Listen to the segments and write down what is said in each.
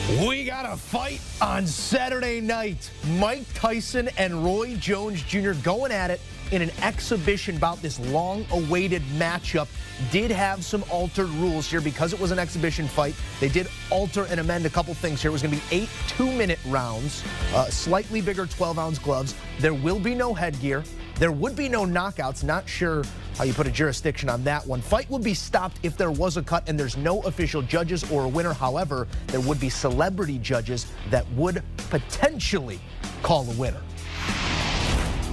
We got a fight on Saturday night. Mike Tyson and Roy Jones Jr. going at it in an exhibition bout. This long-awaited matchup did have some altered rules here because it was an exhibition fight. They did alter and amend a couple things here. It was going to be 8 two-minute rounds, slightly bigger 12-ounce gloves. There will be no headgear. There would be no knockouts. Not sure how you put a jurisdiction on that one. Fight would be stopped if there was a cut and there's no official judges or a winner. However, there would be celebrity judges that would potentially call a winner.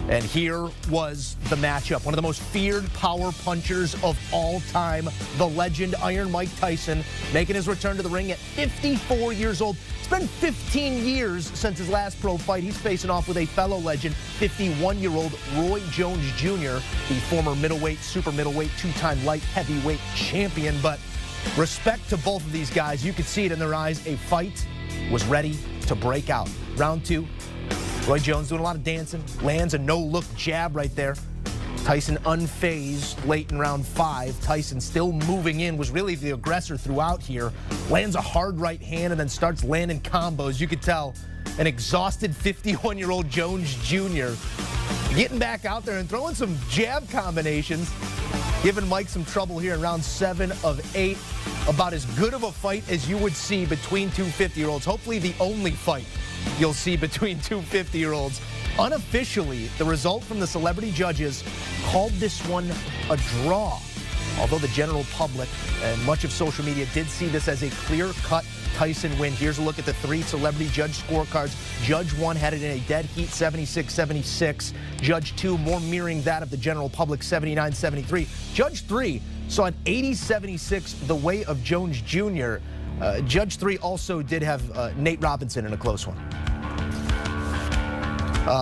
And here was the matchup. One of the most feared power punchers of all time, the legend Iron Mike Tyson, making his return to the ring at 54 years old. It's been 15 years since his last pro fight. He's facing off with a fellow legend, 51-year-old Roy Jones Jr., the former middleweight, super middleweight, two-time light heavyweight champion. But respect to both of these guys. You could see it in their eyes. A fight was ready to break out. Round two. Roy Jones doing a lot of dancing, lands a no-look jab right there. Tyson unfazed late in round 5. Tyson still moving in, was really the aggressor throughout here. Lands a hard right hand and then starts landing combos. You could tell an exhausted 51-year-old Jones Jr. getting back out there and throwing some jab combinations, giving Mike some trouble here in round 7 of 8. About as good of a fight as you would see between two 50-year-olds. Hopefully the only fight you'll see between two 50-year-olds. Unofficially, the result from the celebrity judges called this one a draw. Although the general public and much of social media did see this as a clear-cut Tyson win. Here's a look at the 3 celebrity judge scorecards. Judge 1 had it in a dead heat, 76-76. Judge 2 more mirroring that of the general public, 79-73. Judge 3 saw an 80-76 the way of Jones Jr. Judge 3 also did have Nate Robinson in a close one.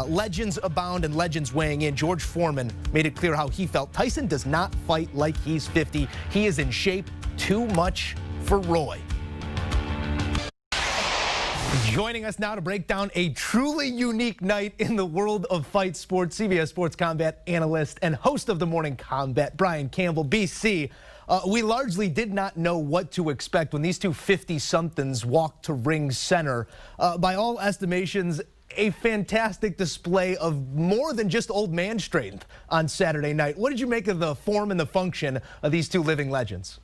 Legends abound and legends weighing in. George Foreman made it clear how he felt. Tyson does not fight like he's 50. He is in shape. Too much for Roy. Joining us now to break down a truly unique night in the world of fight sports, CBS Sports Combat analyst and host of the Morning Combat, Brian Campbell, BC. We largely did not know what to expect when these two 50-somethings walked to ring center. By all estimations, a fantastic display of more than just old man strength on Saturday night. What did you make of the form and the function of these two living legends?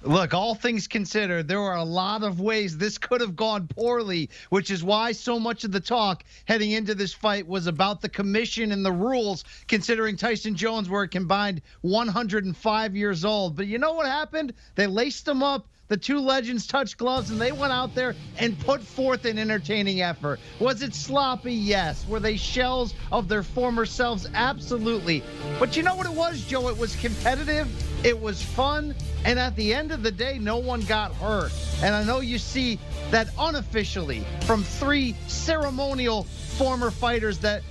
Look, all things considered, there were a lot of ways this could have gone poorly, which is why so much of the talk heading into this fight was about the commission and the rules, considering Tyson Jones were a combined 105 years old. But you know what happened? They laced him up. The two legends touched gloves, and they went out there and put forth an entertaining effort. Was it sloppy? Yes. Were they shells of their former selves? Absolutely. But you know what it was, Joe? It was competitive. It was fun. And at the end of the day, no one got hurt. And I know you see that unofficially from 3 ceremonial former fighters that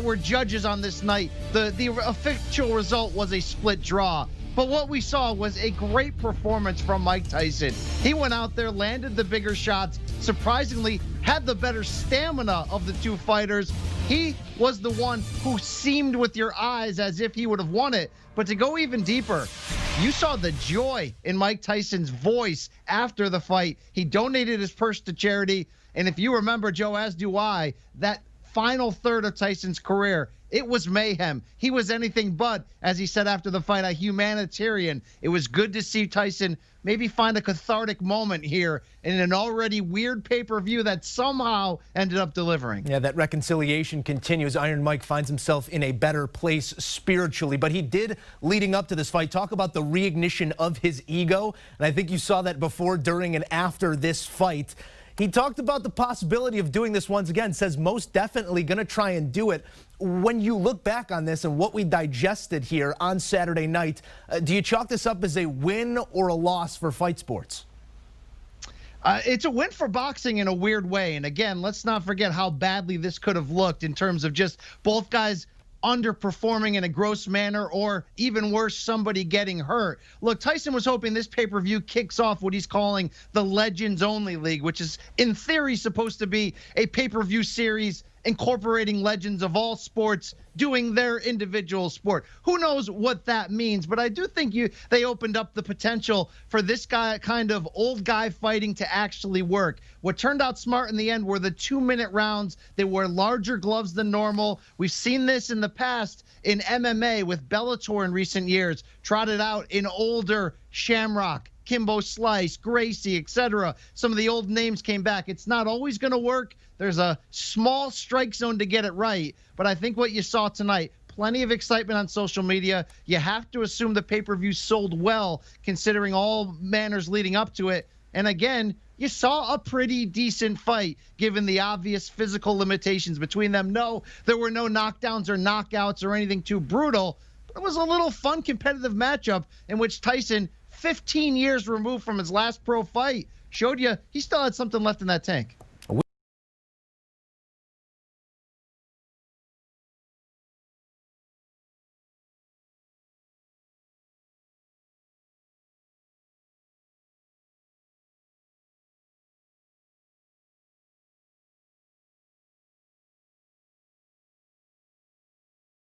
were judges on this night. The official result was a split draw. But what we saw was a great performance from Mike Tyson. He went out there, landed the bigger shots, surprisingly had the better stamina of the two fighters. He was the one who seemed with your eyes as if he would have won it. But to go even deeper, you saw the joy in Mike Tyson's voice after the fight. He donated his purse to charity. And if you remember, Joe, as do I, that final third of Tyson's career, it was mayhem. He was anything but, as he said after the fight, a humanitarian. It was good to see Tyson maybe find a cathartic moment here in an already weird pay-per-view that somehow ended up delivering. Yeah, that reconciliation continues. Iron Mike finds himself in a better place spiritually, but he did, leading up to this fight, talk about the reignition of his ego. And I think you saw that before, during, and after this fight. He talked about the possibility of doing this once again, says most definitely going to try and do it. When you look back on this and what we digested here on Saturday night, do you chalk this up as a win or a loss for fight sports? It's a win for boxing in a weird way. And again, let's not forget how badly this could have looked in terms of just both guys underperforming in a gross manner, or even worse, somebody getting hurt. Look, Tyson was hoping this pay-per-view kicks off what he's calling the Legends Only League, which is in theory supposed to be a pay-per-view series incorporating legends of all sports doing their individual sport. Who knows what that means, but I do think they opened up the potential for this guy, kind of old guy fighting, to actually work. What turned out smart in the end were the 2-minute rounds. They wore larger gloves than normal. We've seen this in the past in MMA with Bellator in recent years, trotted out in older Shamrock, Kimbo Slice, Gracie, etc. Some of the old names came back. It's not always going to work. There's a small strike zone to get it right. But I think what you saw tonight, plenty of excitement on social media. You have to assume the pay-per-view sold well, considering all manners leading up to it. And again, you saw a pretty decent fight, given the obvious physical limitations between them. No, there were no knockdowns or knockouts or anything too brutal. But it was a little fun, competitive matchup in which Tyson, 15 years removed from his last pro fight, showed you he still had something left in that tank.